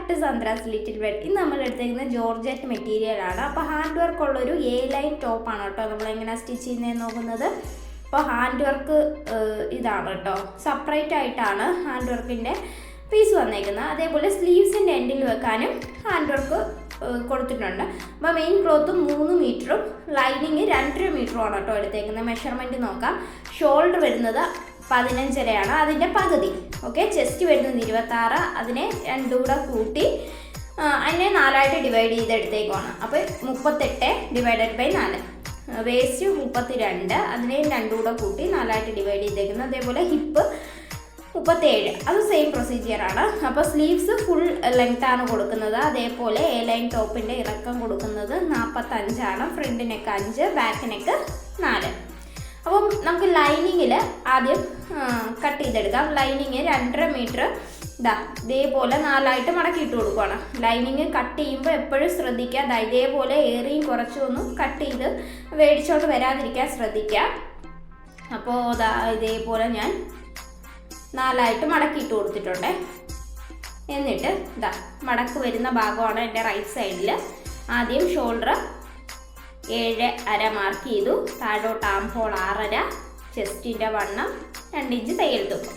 Back to സന്ദ്രാസ് little bed. ഇന്ന് നമ്മൾ എടുത്തിരിക്കുന്ന ജോർജറ്റ് മെറ്റീരിയലാണ്. അപ്പോൾ ഹാൻഡ് വർക്ക് ഉള്ളൊരു ലൈൻ ടോപ്പാണ് കേട്ടോ നമ്മളെങ്ങനെ സ്റ്റിച്ച് ചെയ്യുന്നതെന്ന് നോക്കുന്നത്. അപ്പോൾ ഹാൻഡ് വർക്ക് ഇതാണ് കേട്ടോ, സെപ്പറേറ്റ് ആയിട്ടാണ് ഹാൻഡ് വർക്കിൻ്റെ പീസ് വന്നേക്കുന്നത്. അതേപോലെ സ്ലീവ്സിൻ്റെ എൻഡിൽ വെക്കാനും ഹാൻഡ് വർക്ക് കൊടുത്തിട്ടുണ്ട്. അപ്പോൾ മെയിൻ ക്ലോത്ത് 3 മീറ്ററും ലൈനിങ് 2.5 മീറ്ററുമാണ് കേട്ടോ എടുത്തേക്കുന്നത്. മെഷർമെൻറ്റ് നോക്കാം. ഷോൾഡർ വരുന്നത് 15.5 അതിൻ്റെ പകുതി. ഓക്കെ, ചെസ്റ്റ് വരുന്നത് 26, അതിനെ 2 കൂടെ കൂട്ടി അതിനെ 4ആയിട്ട് ഡിവൈഡ് ചെയ്തെടുത്തേക്കുവാണ്. അപ്പോൾ 38 ഡിവൈഡഡ് ബൈ 4. വേസ്റ്റ് 32, അതിനെ 2 കൂടെ കൂട്ടി 4ആയിട്ട് ഡിവൈഡ് ചെയ്തേക്കുന്നത്. അതേപോലെ ഹിപ്പ് 37, അത് സെയിം പ്രൊസീജിയറാണ്. അപ്പോൾ സ്ലീവ്സ് ഫുൾ ലെങ്ത് ആണ് കൊടുക്കുന്നത്. അതേപോലെ ലൈൻ ടോപ്പിൻ്റെ ഇറക്കം കൊടുക്കുന്നത് 45, ഫ്രണ്ട് നെക്ക് 5, ബാക്ക് നെക്ക് 4. അപ്പം നമുക്ക് ലൈനിങ്ങിൽ ആദ്യം കട്ട് ചെയ്തെടുക്കാം. ലൈനിങ് 2.5 മീറ്റർ ഇതേപോലെ 4ആയിട്ട് മടക്കിയിട്ട് കൊടുക്കുകയാണ്. ലൈനിങ് കട്ട് ചെയ്യുമ്പോൾ എപ്പോഴും ശ്രദ്ധിക്കുക, ഇതേപോലെ ഏറിയും കുറച്ചൊന്നും കട്ട് ചെയ്ത് മേടിച്ചോണ്ട് വരാതിരിക്കാൻ ശ്രദ്ധിക്കുക. അപ്പോൾ ഇതേപോലെ ഞാൻ 4ആയിട്ട് മടക്കിയിട്ട് കൊടുത്തിട്ടുണ്ട്. എന്നിട്ട് മടക്ക് വരുന്ന ഭാഗമാണ് എൻ്റെ റൈറ്റ് സൈഡിൽ. ആദ്യം ഷോൾഡർ 7.5 മാർക്ക് ചെയ്തു. താഴോട്ട് ആം ഹോൾ 6.5, ചെസ്റ്റിൻ്റെ വണ്ണം 2 ഇഞ്ച് തയ്യൽ തുമ്പ്,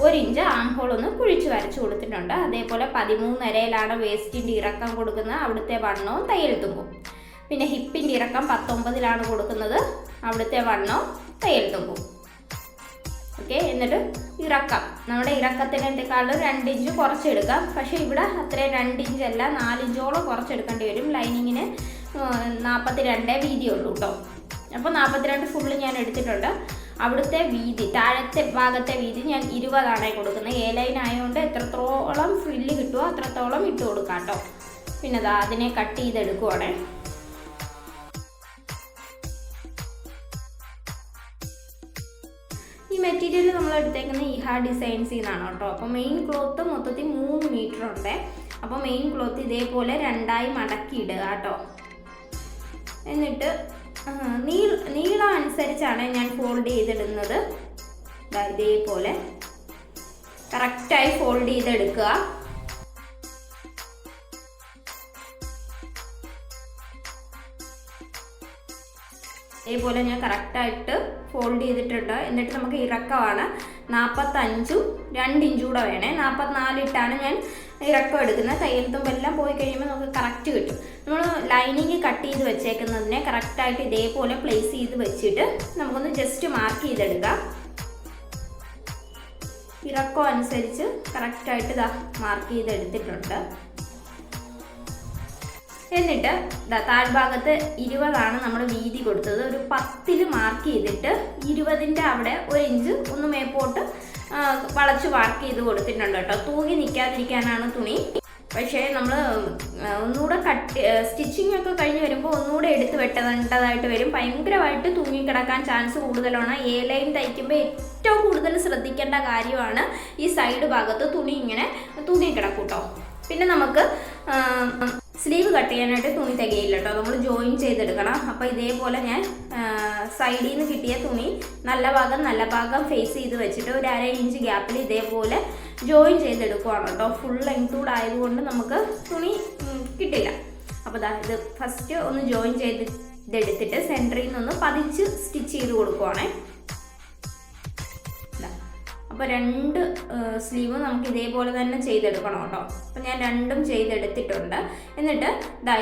1 ഇഞ്ച് ആം ഹോൾ ഒന്ന് കുഴിച്ച് വരച്ച് കൊടുത്തിട്ടുണ്ട്. അതേപോലെ 13.5 വേസ്റ്റിൻ്റെ ഇറക്കം കൊടുക്കുന്നത്, അവിടുത്തെ വണ്ണവും തയ്യൽ തുമ്പും. പിന്നെ ഹിപ്പിൻ്റെ ഇറക്കം 19 കൊടുക്കുന്നത്, അവിടുത്തെ വണ്ണവും തയ്യൽ തുമ്പും. ഓക്കെ, എന്നിട്ട് ഇറക്കം നമ്മുടെ ഇറക്കത്തിനേക്കാളും 2 ഇഞ്ച് കുറച്ചെടുക്കാം. പക്ഷേ ഇവിടെ അത്രയും 2 ഇഞ്ചല്ല, 4 ഇഞ്ചോളം കുറച്ചെടുക്കേണ്ടി വരും. ലൈനിങ്ങിന് 42 വീതിയുള്ളൂ കേട്ടോ. അപ്പോൾ 42 ഫുള്ള് ഞാൻ എടുത്തിട്ടുണ്ട്. അവിടുത്തെ വീതി, താഴത്തെ ഭാഗത്തെ വീതി ഞാൻ 20 കൊടുക്കുന്നത്. ലൈൻ ആയതുകൊണ്ട് എത്രത്തോളം ഫ്രില്ല് കിട്ടുമോ അത്രത്തോളം ഇട്ട് കൊടുക്കാം കേട്ടോ. പിന്നെ അതിനെ കട്ട് ചെയ്തെടുക്കുവാണ്. ഈ മെറ്റീരിയൽ നമ്മൾ എടുത്തേക്കുന്നത് ഇഹാ ഡിസൈൻസിൽ നിന്നാണ് കേട്ടോ. അപ്പോൾ മെയിൻ ക്ലോത്ത് മൊത്തത്തിൽ 3 മീറ്റർ ഉണ്ട്. അപ്പോൾ മെയിൻ ക്ലോത്ത് ഇതേപോലെ 2ആയി മടക്കി ഇടുക കേട്ടോ. എന്നിട്ട് നീളം അനുസരിച്ചാണ് ഞാൻ ഫോൾഡ് ചെയ്തിടുന്നത്. ഇതേപോലെ കറക്റ്റായി ഫോൾഡ് ചെയ്തെടുക്കുക. ഇതേപോലെ ഞാൻ കറക്റ്റായിട്ട് ഫോൾഡ് ചെയ്തിട്ടുണ്ട്. എന്നിട്ട് നമുക്ക് ഇറക്കമാണ് 45, 2 ഇഞ്ച് കൂടെ വേണേ. 44 ഇട്ടാണ് ഞാൻ ഇറക്കം എടുക്കുന്നത്. തയ്യൽ തുമ്പെല്ലാം പോയി കഴിയുമ്പോൾ നമുക്ക് കറക്റ്റ് കിട്ടും. നമ്മൾ ലൈനിങ് കട്ട് ചെയ്ത് വെച്ചേക്കുന്നതിനെ കറക്റ്റായിട്ട് ഇതേപോലെ പ്ലേസ് ചെയ്ത് വെച്ചിട്ട് നമുക്കൊന്ന് ജസ്റ്റ് മാർക്ക് ചെയ്തെടുക്കാം. ഇറക്കം അനുസരിച്ച് കറക്റ്റായിട്ട് മാർക്ക് ചെയ്തെടുത്തിട്ടുണ്ട്. എന്നിട്ട് താഴ്ഭാഗത്ത് 20 നമ്മൾ വീതി കൊടുത്തത്. ഒരു 10 മാർക്ക് ചെയ്തിട്ട് 20ൻ്റെ അവിടെ 1 ഇഞ്ച് ഒന്ന് മേപ്പോട്ട് വളച്ച് മാർക്ക് ചെയ്ത് കൊടുത്തിട്ടുണ്ട് കേട്ടോ. തൂങ്ങി നിൽക്കാതിരിക്കാനാണ് തുണി. പക്ഷേ നമ്മൾ ഒന്നുകൂടെ സ്റ്റിച്ചിങ് ഒക്കെ കഴിഞ്ഞ് വരുമ്പോൾ ഒന്നുകൂടെ എടുത്ത് വെട്ടേണ്ടതായിട്ട് വരും. ഭയങ്കരമായിട്ട് തൂങ്ങിക്കിടക്കാൻ ചാൻസ് കൂടുതലാണ്. ലൈൻ തയ്ക്കുമ്പോൾ ഏറ്റവും കൂടുതൽ ശ്രദ്ധിക്കേണ്ട കാര്യമാണ് ഈ സൈഡ് ഭാഗത്ത് തുണി ഇങ്ങനെ തൂങ്ങിക്കിടക്കും കേട്ടോ. പിന്നെ നമുക്ക് സ്ലീവ് കട്ട് ചെയ്യാനായിട്ട് തുണി തികയില്ല കേട്ടോ, നമ്മൾ ജോയിൻ ചെയ്തെടുക്കണം. അപ്പോൾ ഇതേപോലെ ഞാൻ സൈഡിൽ നിന്ന് കിട്ടിയ തുണി നല്ല ഭാഗം ഫേസ് ചെയ്ത് വെച്ചിട്ട് ഒരു 1/2 ഇഞ്ച് ഗ്യാപ്പിൽ ഇതേപോലെ ജോയിൻ ചെയ്തെടുക്കുവാണ് കേട്ടോ. ഫുൾ ലെങ്ത് കൂടെ ആയതുകൊണ്ട് നമുക്ക് തുണി കിട്ടില്ല. അപ്പോൾ ഇത് ഫസ്റ്റ് ഒന്ന് ജോയിൻ ചെയ്തെടുത്തിട്ട് സെൻറ്ററിൽ നിന്നൊന്ന് പതിച്ച് സ്റ്റിച്ച് ചെയ്ത് കൊടുക്കുവാണേ. അപ്പോൾ 2 സ്ലീവ് നമുക്ക് ഇതേപോലെ തന്നെ ചെയ്തെടുക്കണം കേട്ടോ. അപ്പോൾ ഞാൻ 2ഉം ചെയ്തെടുത്തിട്ടുണ്ട്. എന്നിട്ട്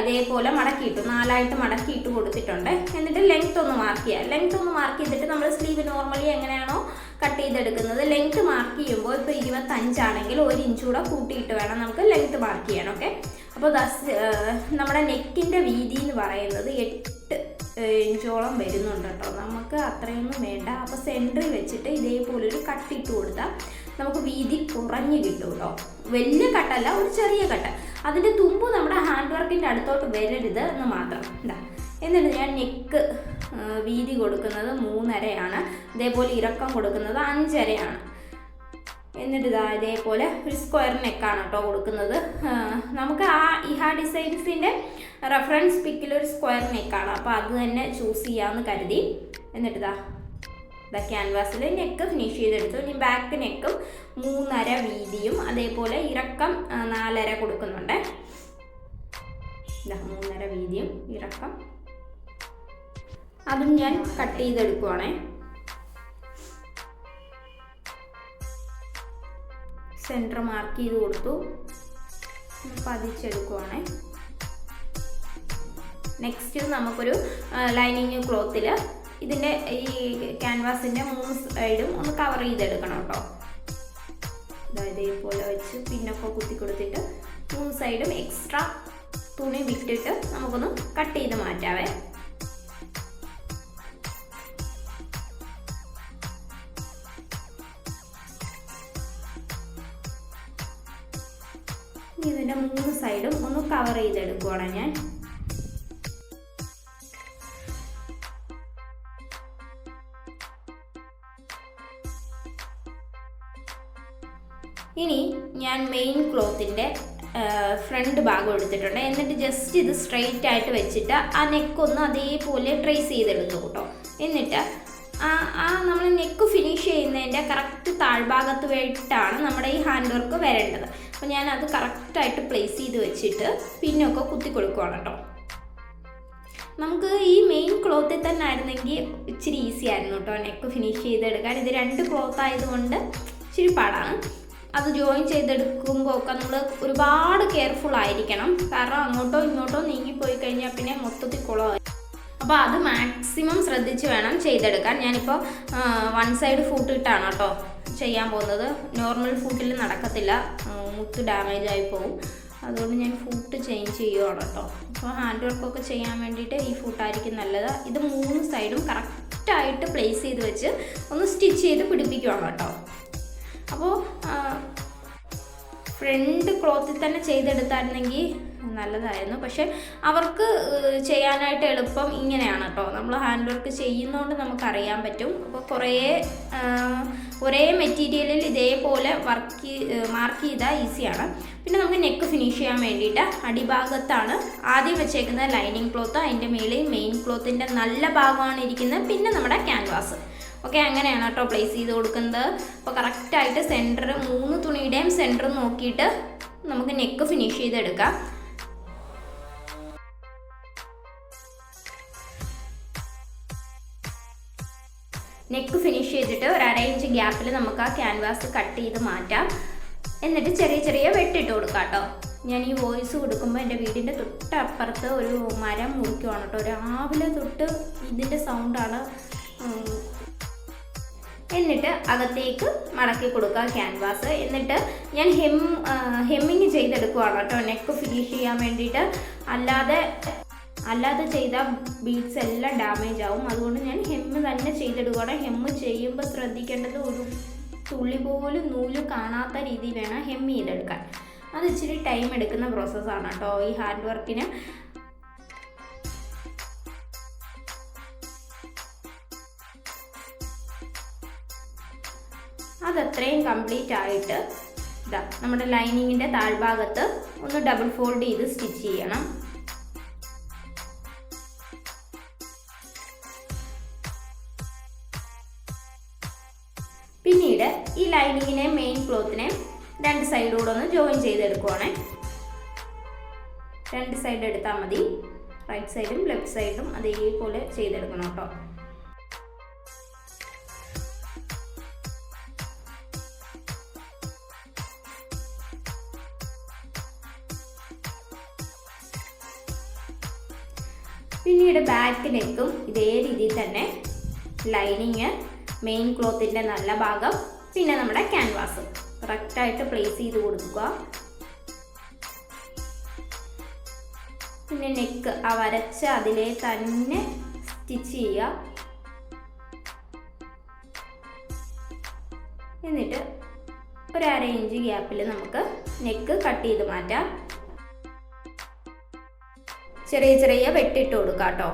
ഇതേപോലെ മടക്കിയിട്ടു, 4ആയിട്ട് മടക്കിയിട്ട് കൊടുത്തിട്ടുണ്ട്. എന്നിട്ട് ലെങ്ത് ഒന്ന് മാർക്ക് ചെയ്യുക. ലെങ്ത് ഒന്ന് മാർക്ക് ചെയ്തിട്ട് നമ്മൾ സ്ലീവ് നോർമലി എങ്ങനെയാണോ കട്ട് ചെയ്തെടുക്കുന്നത്, ലെങ്ത് മാർക്ക് ചെയ്യുമ്പോൾ ഇപ്പോൾ 25 ആണെങ്കിൽ 1 ഇഞ്ച് കൂടെ കൂട്ടിയിട്ട് വേണം നമുക്ക് ലെങ്ത് മാർക്ക് ചെയ്യണം. ഓക്കെ, അപ്പോൾ നമ്മുടെ നെക്കിൻ്റെ വീതി എന്ന് പറയുന്നത് 8 ഇഞ്ചോളം വരുന്നുണ്ട് കേട്ടോ. നമുക്ക് അത്രയൊന്നും വേണ്ട. അപ്പോൾ സെൻറ്ററിൽ വെച്ചിട്ട് ഇതേപോലൊരു കട്ടിട്ട് കൊടുത്താൽ നമുക്ക് വീതി കുറഞ്ഞ് കിട്ടും കേട്ടോ. വലിയ കട്ടല്ല, ഒരു ചെറിയ കട്ട്. അതിൻ്റെ തുമ്പ് നമ്മുടെ ഹാൻഡ് വർക്കിൻ്റെ അടുത്തോട്ട് വരരുത് എന്ന് മാത്രം. എന്നിട്ട് ഞാൻ നെക്ക് വീതി കൊടുക്കുന്നത് 3.5. ഇതേപോലെ ഇറക്കം കൊടുക്കുന്നത് 5.5. എന്നിട്ട് ഇതേപോലെ ഒരു സ്ക്വയർ നെക്കാണ് കേട്ടോ കൊടുക്കുന്നത്. നമുക്ക് ആ ഇഹാ ഡിസൈൻസിൻ്റെ റെഫറൻസ് പിക്കിൽ ഒരു സ്ക്വയർ നെക്കാണ്, അപ്പോൾ അത് തന്നെ ചൂസ് ചെയ്യാമെന്ന് കരുതി. എന്നിട്ട് ക്യാൻവാസിൽ നെക്ക് ഫിനിഷ് ചെയ്തെടുത്തു. ഇനി ബാക്ക് നെക്കും 3.5 വീതിയും അതേപോലെ ഇറക്കം 4.5 കൊടുക്കുന്നുണ്ട്. 3.5 വീതിയും ഇറക്കം അതും ഞാൻ കട്ട് ചെയ്തെടുക്കുവാണേ. സെൻറ്റർ മാർക്ക് ചെയ്ത് കൊടുത്തു, പതിച്ചെടുക്കുവാണേ. നെക്സ്റ്റ് നമുക്കൊരു ലൈനിങ് ക്ലോത്തിൽ ഇതിൻ്റെ ഈ ക്യാൻവാസിൻ്റെ 3 സൈഡും ഒന്ന് കവർ ചെയ്തെടുക്കണം കേട്ടോ. ഇതേപോലെ വെച്ച് പിന്നൊക്കെ കുത്തി കൊടുത്തിട്ട് 3 സൈഡും എക്സ്ട്രാ തുണി വിട്ടിട്ട് നമുക്കൊന്ന് കട്ട് ചെയ്ത് മാറ്റാവേ. ഇതിൻ്റെ 3 സൈഡും ഒന്ന് കവർ ചെയ്തെടുക്കുവാണ് ഞാൻ. ഇനി ഞാൻ മെയിൻ ക്ലോത്തിൻ്റെ ഫ്രണ്ട് ഭാഗം എടുത്തിട്ടുണ്ട്. എന്നിട്ട് ജസ്റ്റ് ഇത് സ്ട്രെയിറ്റ് ആയിട്ട് വെച്ചിട്ട് ആ നെക്കൊന്ന് അതേപോലെ ട്രേസ് ചെയ്തെടുത്തു കേട്ടോ. എന്നിട്ട് നമ്മൾ നെക്ക് ഫിനിഷ് ചെയ്യുന്നതിൻ്റെ കറക്റ്റ് താഴ്ഭാഗത്ത് വേണ്ടിയിട്ടാണ് നമ്മുടെ ഈ ഹാൻഡ് വർക്ക് വരേണ്ടത്. അപ്പോൾ ഞാൻ അത് കറക്റ്റായിട്ട് പ്ലേസ് ചെയ്ത് വെച്ചിട്ട് പിന്നൊക്കെ കുത്തി കൊടുക്കുവാണ് കേട്ടോ. നമുക്ക് ഈ മെയിൻ ക്ലോത്തിൽ തന്നെ ആയിരുന്നെങ്കിൽ ഇച്ചിരി ഈസി ആയിരുന്നു കേട്ടോ നെക്ക് ഫിനിഷ് ചെയ്തെടുക്കാൻ. ഇത് 2 ക്ലോത്ത് ആയതുകൊണ്ട് ഇച്ചിരി പാടാണ്. അത് ജോയിൻ ചെയ്തെടുക്കുമ്പോൾ ഒക്കെ നമ്മൾ ഒരുപാട് കെയർഫുൾ ആയിരിക്കണം. കാരണം അങ്ങോട്ടോ ഇങ്ങോട്ടോ നീങ്ങിപ്പോയി കഴിഞ്ഞാൽ പിന്നെ മൊത്തത്തിൽ കുളമായി. അപ്പോൾ അത് മാക്സിമം ശ്രദ്ധിച്ച് വേണം ചെയ്തെടുക്കാൻ. ഞാനിപ്പോൾ 1 സൈഡ് ഫൂട്ട് ഇട്ടാണ് കേട്ടോ ചെയ്യാൻ പോകുന്നത്. നോർമൽ ഫൂട്ടിൽ നടക്കത്തില്ല, മുത്ത് ഡാമേജ് ആയി പോകും. അതുകൊണ്ട് ഞാൻ ഫൂട്ട് ചേഞ്ച് ചെയ്യുവാണ് കേട്ടോ. അപ്പോൾ ഹാൻഡ് വർക്കൊക്കെ ചെയ്യാൻ വേണ്ടിയിട്ട് ഈ ഫൂട്ടായിരിക്കും നല്ലത്. ഇത് 3 സൈഡും കറക്റ്റായിട്ട് പ്ലേസ് ചെയ്ത് വെച്ച് ഒന്ന് സ്റ്റിച്ച് ചെയ്ത് പിടിപ്പിക്കുവാണ് കേട്ടോ. അപ്പോൾ ഫ്രണ്ട് ക്ലോത്തിൽ തന്നെ ചെയ്തെടുത്തായിരുന്നെങ്കിൽ നല്ലതായിരുന്നു. പക്ഷെ അവർക്ക് ചെയ്യാനായിട്ട് എളുപ്പം ഇങ്ങനെയാണ് കേട്ടോ. നമ്മൾ ഹാൻഡ് വർക്ക് ചെയ്യുന്നതുകൊണ്ട് നമുക്കറിയാൻ പറ്റും. അപ്പോൾ ഒരേ മെറ്റീരിയലിൽ ഇതേപോലെ മാർക്ക് ചെയ്താൽ ഈസിയാണ്. പിന്നെ നമുക്ക് നെക്ക് ഫിനിഷ് ചെയ്യാൻ വേണ്ടിയിട്ട് അടിഭാഗത്താണ് ആദ്യം വെച്ചേക്കുന്ന ലൈനിങ് ക്ലോത്ത്, അതിൻ്റെ മേളിൽ മെയിൻ ക്ലോത്തിൻ്റെ നല്ല ഭാഗമാണ് ഇരിക്കുന്നത്, പിന്നെ നമ്മുടെ ക്യാൻവാസ്. ഓക്കെ, അങ്ങനെയാണ് കേട്ടോ പ്ലേസ് ചെയ്ത് കൊടുക്കുന്നത്. അപ്പോൾ കറക്റ്റായിട്ട് സെൻറ്റർ 3 തുണിയുടെയും സെൻറ്റർ നോക്കിയിട്ട് നമുക്ക് നെക്ക് ഫിനിഷ് ചെയ്തെടുക്കാം. നെക്ക് ഫിനിഷ് ചെയ്തിട്ട് ഒരു 1/2 ഇഞ്ച് ഗ്യാപ്പിൽ നമുക്ക് ആ ക്യാൻവാസ് കട്ട് ചെയ്ത് മാറ്റാം. എന്നിട്ട് ചെറിയ വെട്ടിട്ട് കൊടുക്കാം കേട്ടോ. ഞാൻ ഈ വോയിസ് കൊടുക്കുമ്പോൾ എൻ്റെ വീടിൻ്റെ തൊട്ടപ്പുറത്ത് ഒരു മരം മുറിക്കുവാണ് കേട്ടോ. രാവിലെ തൊട്ട് ഇതിൻ്റെ സൗണ്ടാണ്. എന്നിട്ട് അകത്തേക്ക് മടക്കി കൊടുക്കുക ക്യാൻവാസ്. എന്നിട്ട് ഞാൻ ഹെമ്മിങ് ചെയ്തെടുക്കുവാണ് കേട്ടോ നെക്ക് ഫിനിഷ് ചെയ്യാൻ വേണ്ടിയിട്ട്. അല്ലാതെ ചെയ്ത ബീഡ്സ് എല്ലാം ഡാമേജ് ആവും. അതുകൊണ്ട് ഞാൻ ഹെമ്മ് തന്നെ ചെയ്തെടുക്കുകയാണ്. ഹെമ്മ് ചെയ്യുമ്പോൾ ശ്രദ്ധിക്കേണ്ടത് ഒരു തുള്ളി പോലും നൂല് കാണാത്ത രീതി വേണം ഹെമ്മ് ചെയ്തെടുക്കാൻ. അത് ഇച്ചിരി ടൈം എടുക്കുന്ന പ്രോസസ്സാണ് കേട്ടോ ഈ ഹാൻഡ് വർക്കിന്. അതത്രയും കംപ്ലീറ്റ് ആയിട്ട് നമ്മുടെ ലൈനിങ്ങിൻ്റെ താഴ്ഭാഗത്ത് ഒന്ന് ഡബിൾ ഫോൾഡ് ചെയ്ത് സ്റ്റിച്ച് ചെയ്യണം. പിന്നീട് ഈ ലൈനിങ്ങിനെ മെയിൻ ക്ലോത്തിനെ 2 സൈഡൂടെ ഒന്ന് ജോയിൻ ചെയ്തെടുക്കുവാണേ. 2 സൈഡ് എടുത്താൽ മതി. റൈറ്റ് സൈഡും ലെഫ്റ്റ് സൈഡും അതേപോലെ ചെയ്തെടുക്കണം കേട്ടോ. പിന്നീട് ബാക്ക് നെക്കും ഇതേ രീതിയിൽ തന്നെ ലൈനിങ്, മെയിൻ ക്ലോത്തിൻ്റെ നല്ല ഭാഗം, പിന്നെ നമ്മുടെ ക്യാൻവാസ് കറക്റ്റായിട്ട് പ്ലേസ് ചെയ്ത് കൊടുക്കുക. പിന്നെ നെക്ക് ആ വരച്ച അതിലേ തന്നെ സ്റ്റിച്ച് ചെയ്യുക. എന്നിട്ട് ഒരു 1/2 ഇഞ്ച് ഗ്യാപ്പിൽ നമുക്ക് നെക്ക് കട്ട് ചെയ്ത് മാറ്റാം. ചെറിയ വെട്ടിട്ട് കൊടുക്കുക കേട്ടോ.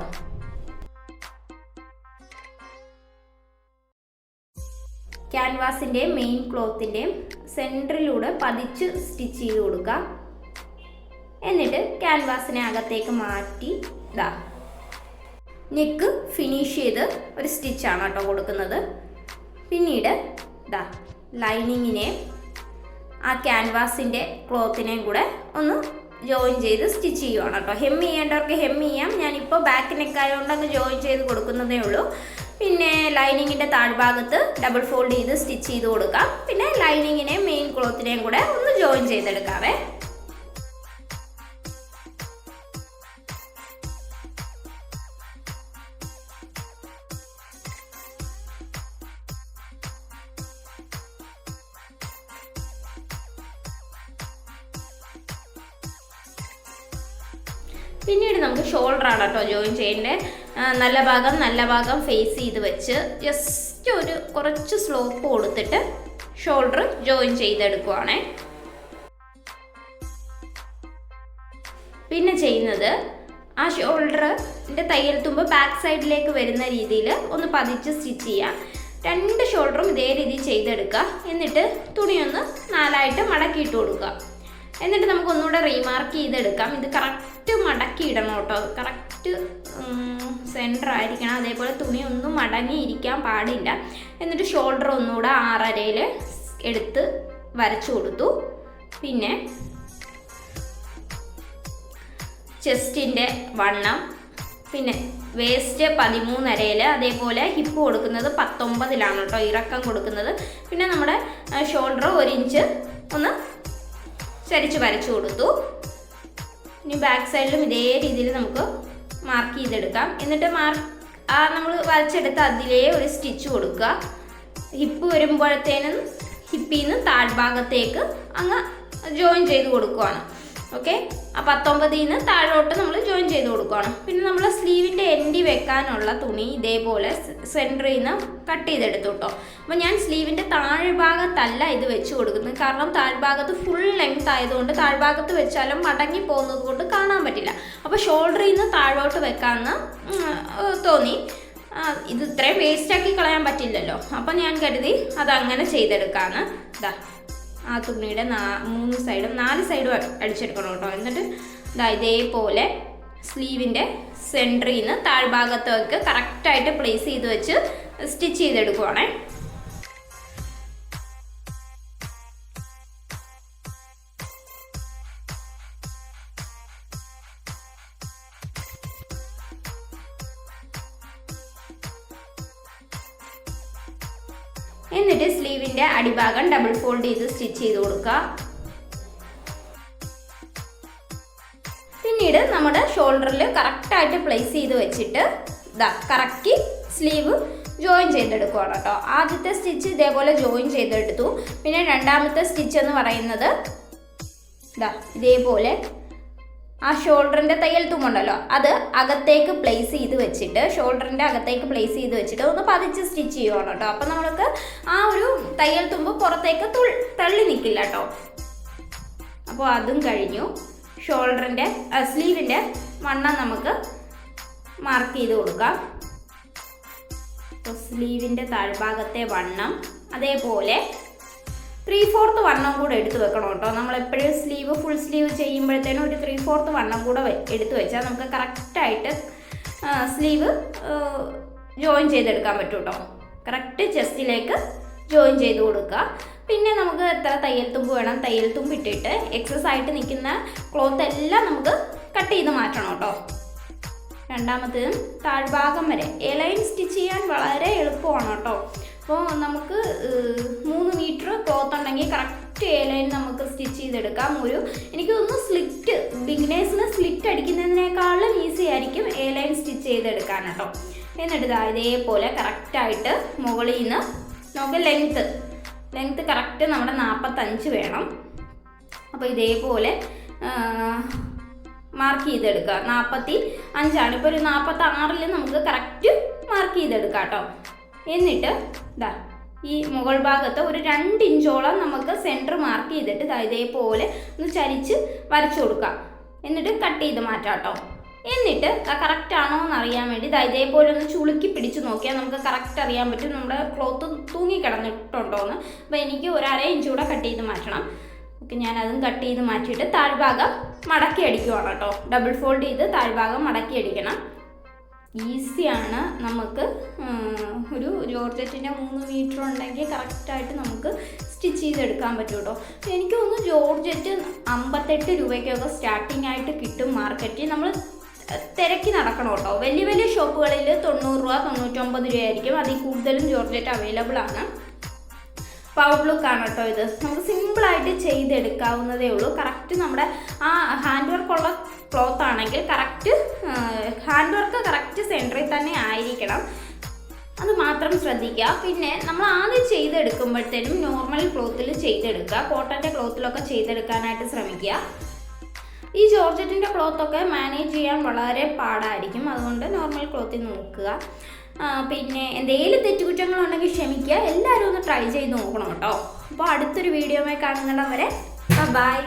ക്യാൻവാസിൻ്റെയും മെയിൻ ക്ലോത്തിൻ്റെയും സെൻറ്ററിലൂടെ പതിച്ച് സ്റ്റിച്ച് ചെയ്ത് കൊടുക്കുക. എന്നിട്ട് ക്യാൻവാസിനെ അകത്തേക്ക് മാറ്റി നെക്ക് ഫിനിഷ് ചെയ്ത് ഒരു സ്റ്റിച്ചാണ് കേട്ടോ കൊടുക്കുന്നത്. പിന്നീട് ഇതാ ലൈനിങ്ങിനെ ആ ക്യാൻവാസിൻ്റെ ക്ലോത്തിനെയും കൂടെ ഒന്ന് ജോയിൻ ചെയ്ത് സ്റ്റിച്ച് ചെയ്യുവാണ് കേട്ടോ. ഹെം ചെയ്യേണ്ടവർക്ക് ഹെം ചെയ്യാം. ഞാനിപ്പോൾ ബാക്ക് നെക്ക് ആയതുകൊണ്ട് അങ്ങ് ജോയിൻ ചെയ്ത് കൊടുക്കുന്നതേ ഉള്ളൂ. പിന്നെ ലൈനിങ്ങിൻ്റെ താഴ്ഭാഗത്ത് ഡബിൾ ഫോൾഡ് ചെയ്ത് സ്റ്റിച്ച് ചെയ്ത് കൊടുക്കാം. പിന്നെ ലൈനിങ്ങിനെയും മെയിൻ ക്ലോത്തിനെയും കൂടെ ഒന്ന് ജോയിൻ ചെയ്തെടുക്കാവേ. പിന്നീട് നമുക്ക് ഷോൾഡറാണ് കേട്ടോ ജോയിൻ ചെയ്യേണ്ടത്. നല്ല ഭാഗം ഫേസ് ചെയ്ത് വെച്ച് ജസ്റ്റ് ഒരു കുറച്ച് സ്ലോപ്പ് കൊടുത്തിട്ട് ഷോൾഡർ ജോയിൻ ചെയ്തെടുക്കുവാണേ. പിന്നെ ചെയ്യുന്നത് ആ ഷോൾഡറിൻ്റെ തയ്യൽ തുമ്പ് ബാക്ക് സൈഡിലേക്ക് വരുന്ന രീതിയിൽ ഒന്ന് പതിച്ച് സ്റ്റിച്ച് ചെയ്യുക. 2 ഷോൾഡറും ഇതേ രീതിയിൽ ചെയ്തെടുക്കുക. എന്നിട്ട് തുണിയൊന്ന് 4ആയിട്ട് മടക്കിയിട്ട് കൊടുക്കുക. എന്നിട്ട് നമുക്ക് ഒന്നുകൂടെ റീമാർക്ക് ചെയ്തെടുക്കാം. ഇത് കറക്റ്റ് മടക്കി ഇടണം കേട്ടോ. കറക്റ്റ് സെൻറ്റർ ആയിരിക്കണം. അതേപോലെ തുണി ഒന്നും മടങ്ങിയിരിക്കാൻ പാടില്ല. എന്നിട്ട് ഷോൾഡർ ഒന്നുകൂടെ 6.5 എടുത്ത് വരച്ചു കൊടുത്തു. പിന്നെ ചെസ്റ്റിൻ്റെ വണ്ണം, പിന്നെ വേസ്റ്റ് 13.5, അതേപോലെ ഹിപ്പ് കൊടുക്കുന്നത് 19 കേട്ടോ ഇറക്കം കൊടുക്കുന്നത്. പിന്നെ നമ്മുടെ ഷോൾഡർ 1 ഇഞ്ച് ഒന്ന് ചരിച്ച് വരച്ചു കൊടുത്തു. ഇനി ബാക്ക് സൈഡിലും ഇതേ രീതിയിൽ നമുക്ക് മാർക്ക് ചെയ്തെടുക്കാം. എന്നിട്ട് നമ്മൾ വരച്ചെടുത്ത് അതിലേ ഒരു സ്റ്റിച്ച് കൊടുക്കുക. ഹിപ്പ് വരുമ്പോഴത്തേനും ഹിപ്പിൽ നിന്ന് താഴ്ഭാഗത്തേക്ക് അങ്ങ് ജോയിൻ ചെയ്ത് കൊടുക്കുകയാണ്. ഓക്കെ, ആ 19 താഴോട്ട് നമ്മൾ ജോയിൻ ചെയ്ത് കൊടുക്കുകയാണ്. പിന്നെ നമ്മൾ സ്ലീവിൻ്റെ എൻഡി വെക്കാനുള്ള തുണി ഇതേപോലെ സെൻറ്ററിൽ നിന്ന് കട്ട് ചെയ്തെടുത്തു കേട്ടോ. അപ്പോൾ ഞാൻ സ്ലീവിൻ്റെ താഴ്ഭാഗത്തല്ല ഇത് വെച്ച് കൊടുക്കുന്നത്. കാരണം താഴ്ഭാഗത്ത് ഫുൾ ലെങ്ത് ആയതുകൊണ്ട് താഴ്ഭാഗത്ത് വെച്ചാലും മടങ്ങി പോകുന്നത് കൊണ്ട് കാണാൻ പറ്റില്ല. അപ്പോൾ ഷോൾഡറിൽ നിന്ന് താഴോട്ട് വെക്കാമെന്ന് തോന്നി. ഇത് ഇത്രയും വേസ്റ്റാക്കി കളയാൻ പറ്റില്ലല്ലോ. അപ്പം ഞാൻ കരുതി അതങ്ങനെ ചെയ്തെടുക്കാമെന്ന്. ഇതാ ആ തുണിയുടെ 4 സൈഡും അടിച്ചെടുക്കണം കേട്ടോ. എന്നിട്ട് ഇതേപോലെ സ്ലീവിൻ്റെ സെൻറ്ററിൽ നിന്ന് താഴ്ഭാഗത്തേക്ക് കറക്റ്റായിട്ട് പ്ലേസ് ചെയ്ത് വെച്ച് സ്റ്റിച്ച് ചെയ്തെടുക്കുവാണേ. എന്നിട്ട് സ്ലീവിൻ്റെ അടിഭാഗം ഡബിൾ ഫോൾഡ് ചെയ്ത് സ്റ്റിച്ച് ചെയ്ത് കൊടുക്കുക. പിന്നീട് നമ്മുടെ ഷോൾഡറിൽ കറക്റ്റായിട്ട് പ്ലേസ് ചെയ്ത് വെച്ചിട്ട് കറക്കി സ്ലീവ് ജോയിൻ ചെയ്തെടുക്കുകയാണ് കേട്ടോ. ആദ്യത്തെ സ്റ്റിച്ച് ഇതേപോലെ ജോയിൻ ചെയ്തെടുത്തു. പിന്നെ രണ്ടാമത്തെ സ്റ്റിച്ച് എന്ന് പറയുന്നത് ഇതേപോലെ ആ ഷോൾഡറിൻ്റെ തയ്യൽ തുമ്പുണ്ടല്ലോ അത് അകത്തേക്ക് പ്ലേസ് ചെയ്ത് വെച്ചിട്ട് ഷോൾഡറിൻ്റെ അകത്തേക്ക് പ്ലേസ് ചെയ്ത് വെച്ചിട്ട് ഒന്ന് പതിച്ച് സ്റ്റിച്ച് ചെയ്യുവാണ് കേട്ടോ. അപ്പം നമ്മൾക്ക് ആ ഒരു തയ്യൽ തുമ്പ് പുറത്തേക്ക് തള്ളി നിൽക്കില്ല കേട്ടോ. അപ്പോൾ അതും കഴിഞ്ഞു. ഷോൾഡറിൻ്റെ സ്ലീവിൻ്റെ വണ്ണം നമുക്ക് മാർക്ക് ചെയ്ത് കൊടുക്കാം. അപ്പോൾ സ്ലീവിൻ്റെ താഴ്ഭാഗത്തെ വണ്ണം അതേപോലെ 3/4 വണ്ണം കൂടെ എടുത്ത് വെക്കണം കേട്ടോ. നമ്മളെപ്പോഴും ഫുൾ സ്ലീവ് ചെയ്യുമ്പോഴത്തേനും ഒരു 3/4 വണ്ണം കൂടെ എടുത്ത് വെച്ചാൽ നമുക്ക് കറക്റ്റായിട്ട് സ്ലീവ് ജോയിൻ ചെയ്തെടുക്കാൻ പറ്റും കേട്ടോ. കറക്റ്റ് ചെസ്റ്റിലേക്ക് ജോയിൻ ചെയ്ത് കൊടുക്കുക. പിന്നെ നമുക്ക് എത്ര തയ്യൽ തുമ്പ് വേണം തയ്യൽ തുമ്പ് ഇട്ടിട്ട് എക്സസ് ആയിട്ട് നിൽക്കുന്ന ക്ലോത്ത് എല്ലാം നമുക്ക് കട്ട് ചെയ്ത് മാറ്റണം കേട്ടോ. രണ്ടാമത്തേതും താഴ്ഭാഗം വരെ എലൈൻ സ്റ്റിച്ച് ചെയ്യാൻ വളരെ എളുപ്പമാണ് കേട്ടോ. അപ്പോൾ നമുക്ക് 3 മീറ്റർ ക്ലോത്ത് ഉണ്ടെങ്കിൽ കറക്റ്റ് എലൈൻ നമുക്ക് സ്റ്റിച്ച് ചെയ്തെടുക്കാം. എനിക്ക് തോന്നുന്നു ബിഗിനേഴ്സിന് സ്ലിറ്റ് അടിക്കുന്നതിനേക്കാളും ഈസി ആയിരിക്കും എലൈൻ സ്റ്റിച്ച് ചെയ്തെടുക്കാൻ കേട്ടോ. എന്നിട്ട് ഇതേപോലെ കറക്റ്റായിട്ട് മുകളിൽ നിന്ന് നമുക്ക് ലെങ്ത്ത് കറക്റ്റ് നമ്മുടെ 45 വേണം. അപ്പോൾ ഇതേപോലെ മാർക്ക് ചെയ്തെടുക്കുക. 45 ഇപ്പോൾ ഒരു 46 നമുക്ക് കറക്റ്റ് മാർക്ക് ചെയ്തെടുക്കാം കേട്ടോ. എന്നിട്ട് ഈ മുകൾ ഭാഗത്ത് ഒരു 2 ഇഞ്ചോളം നമുക്ക് സെൻറ്റർ മാർക്ക് ചെയ്തിട്ട് ഇതേപോലെ ഒന്ന് ചരിച്ച് വരച്ചു കൊടുക്കാം. എന്നിട്ട് കട്ട് ചെയ്ത് മാറ്റാം കേട്ടോ. എന്നിട്ട് കറക്റ്റ് ആണോ എന്ന് അറിയാൻ വേണ്ടി ഇതേപോലെ ഒന്ന് ചുളുക്കി പിടിച്ച് നോക്കിയാൽ നമുക്ക് കറക്റ്റ് അറിയാൻ പറ്റും നമ്മുടെ ക്ലോത്ത് തൂങ്ങിക്കിടന്നിട്ടുണ്ടോ എന്ന്. അപ്പോൾ എനിക്ക് ഒരു 1/2 ഇഞ്ച് കൂടെ കട്ട് ചെയ്ത് മാറ്റണം. ഓക്കെ, ഞാനതും കട്ട് ചെയ്ത് മാറ്റിയിട്ട് താഴ്ഭാഗം മടക്കി അടിക്കുവാണ് കേട്ടോ. ഡബിൾ ഫോൾഡ് ചെയ്ത് താഴ്ഭാഗം മടക്കി അടിക്കണം. ഈസിയാണ്. നമുക്ക് ഒരു ജോർജറ്റിൻ്റെ 3 മീറ്റർ ഉണ്ടെങ്കിൽ കറക്റ്റായിട്ട് നമുക്ക് സ്റ്റിച്ച് ചെയ്തെടുക്കാൻ പറ്റും കേട്ടോ. എനിക്ക് തോന്നുന്നു ജോർജറ്റ് 58 രൂപയ്ക്കൊക്കെ സ്റ്റാർട്ടിംഗ് ആയിട്ട് കിട്ടും മാർക്കറ്റിൽ. നമ്മൾ തിരക്കി നടക്കണം കേട്ടോ. വലിയ വലിയ ഷോപ്പുകളിൽ 90 രൂപ 99 രൂപയായിരിക്കും. അതിൽ കൂടുതലും ജോർജറ്റ് അവൈലബിൾ ആണ്. പവർ ലുക്കാണ് കേട്ടോ ഇത്. നമുക്ക് സിമ്പിളായിട്ട് ചെയ്തെടുക്കാവുന്നതേ ഉള്ളൂ. കറക്റ്റ് നമ്മുടെ ആ ഹാൻഡ് വർക്കുള്ള ക്ലോത്ത് ആണെങ്കിൽ കറക്റ്റ് ഹാൻഡ് വർക്ക് കറക്റ്റ് സെൻറ്ററിൽ തന്നെ ആയിരിക്കണം. അത് മാത്രം ശ്രദ്ധിക്കുക. പിന്നെ നമ്മൾ ആദ്യം ചെയ്തെടുക്കുമ്പോഴത്തേനും നോർമൽ ക്ലോത്തിൽ ചെയ്തെടുക്കുക. കോട്ടൻ്റെ ക്ലോത്തിലൊക്കെ ചെയ്തെടുക്കാനായിട്ട് ശ്രമിക്കുക. ഈ ജോർജറ്റിൻ്റെ ക്ലോത്തൊക്കെ മാനേജ് ചെയ്യാൻ വളരെ പാടായിരിക്കും. അതുകൊണ്ട് നോർമൽ ക്ലോത്തിൽ നോക്കുക. പിന്നെ എന്തെങ്കിലും തെറ്റുകുറ്റങ്ങളുണ്ടെങ്കിൽ ക്ഷമിക്കുക. എല്ലാവരും ഒന്ന് ട്രൈ ചെയ്ത് നോക്കണം കേട്ടോ. അപ്പോൾ അടുത്തൊരു വീഡിയോയിൽ കാണുന്നിടം വരെ ബൈ.